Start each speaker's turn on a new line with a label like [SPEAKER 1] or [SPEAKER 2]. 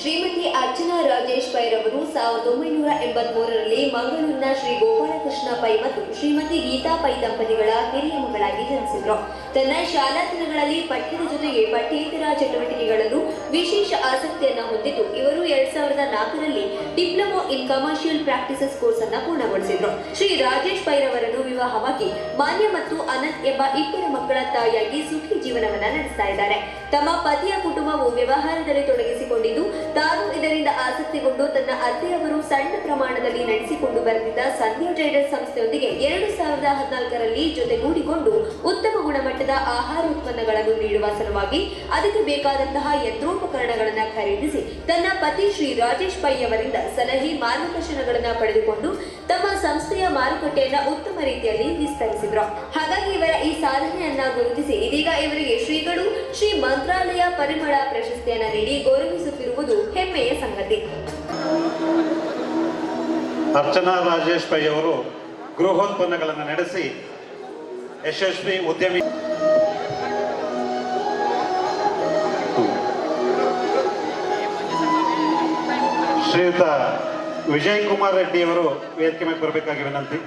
[SPEAKER 1] Shrimati Archana Rajesh pi ರವರು 1983ರಲ್ಲಿ ಮಂಗಳೂರಿನ Shri Gopalakrishna pi ಮತ್ತು ಶ್ರೀಮತಿ ಗೀತಾ ಪೈ ದಂಪತಿಗಳ ಹಿರಿಯ ಮಗಳಾಗಿ ಜನಿಸಿದ್ರು. ತನ್ನ ಶಾಲಾ ದಿನಗಳಲ್ಲಿ ಪಠ್ಯದ ಜೊತೆಗೆ ಪಠ್ಯೇತರ ಚಟುವಟಿಕೆಗಳಲ್ಲೂ ವಿಶೇಷ ಆಸಕ್ತಿಯನ್ನು ಹೊಂದಿದ್ದು ಇವರು 2004ರಲ್ಲಿ diploma in commercial practices course ಅನ್ನು ಪೂರ್ಣಗೊಳಿಸಿದ್ರು. ಶ್ರೀ ರಾಜೇಶ್ ಪೈ ರವರನ್ನು ವಿವಾಹವಾಗಿ ಮಾನ್ಯ ಮತ್ತು ಅನಂತ್ ಎಂಬ ಇಬ್ಬರು ಮಕ್ಕಳ ತಾಯಿಯಾಗಿ ಸುಖಿ ಜೀವನವನ್ನ ನಡೆಸ್ತಾ ಇದ್ದಾರೆ. ತಮ್ಮ ಪತಿಯ ಕುಟುಂಬವು ವ್ಯವಹಾರದಲ್ಲಿ ತೊಡಗಿಸಿಕೊಂಡಿದ್ದು ತಾನು ಇದರಿಂದ ಆಸಕ್ತಿಗೊಂಡು ತನ್ನ ಅತ್ತೆಯವರು ಸಣ್ಣ ಪ್ರಮಾಣದಲ್ಲಿ ನಡೆಸಿಕೊಂಡು ಬರೆದಿದ್ದ ಸಂಧ್ಯಾ ಟ್ರೇಡರ್ಸ್ ಸಂಸ್ಥೆಯೊಂದಿಗೆ 2014ರಲ್ಲಿ ಜೊತೆಗೂಡಿಕೊಂಡು ಉತ್ತಮ ಗುಣಮಟ್ಟದ ಆಹಾರ ಉತ್ಪನ್ನಗಳನ್ನು ನೀಡುವ ಸಲುವಾಗಿ ಅದಕ್ಕೆ ಬೇಕಾದಂತಹ ಯಂತ್ರೋಪಕರಣಗಳನ್ನು ಖರೀದಿಸಿ ತನ್ನ ಪತಿ ಶ್ರೀ ರಾಜೇಶ್ ಪೈ ಅವರಿಂದ ಸಲಹೆ ಮಾರ್ಗದರ್ಶನಗಳನ್ನು ಪಡೆದುಕೊಂಡು ತಮ್ಮ ಸಂಸ್ಥೆಯ ಮಾರುಕಟ್ಟೆಯನ್ನ ಉತ್ತಮ ರೀತಿಯಲ್ಲಿ ವಿಸ್ತರಿಸಿದ್ರು. ಹಾಗಾಗಿ ಇವರ ಈ ಸಾಧನೆಯನ್ನ ಗುರುತಿಸಿ ಇದೀಗ ಇವರಿಗೆ ಶ್ರೀಗಳು ಶ್ರೀ ಮಂತ್ರಾಲಯ ಪರಿಮಳ ಪ್ರಶಸ್ತಿಯನ್ನ ನೀಡಿ ಗೌರವಿಸುತ್ತಿರುವುದು ಹೆಮ್ಮೆಯ ಸಂಗತಿ.
[SPEAKER 2] ಅರ್ಚನಾ ರಾಜೇಶ್ ಪೈ ಅವರು ಗೃಹೋತ್ಪನ್ನಗಳನ್ನು ನಡೆಸಿ ಯಶಸ್ವಿ ಉದ್ಯಮಿ. ಶ್ರೀಯುತ ವಿಜಯ್ ಕುಮಾರ್ ರೆಡ್ಡಿ ಅವರು ವೇದಿಕೆ ಮೇಲೆ ಬರಬೇಕಾಗಿ ವಿನಂತಿ.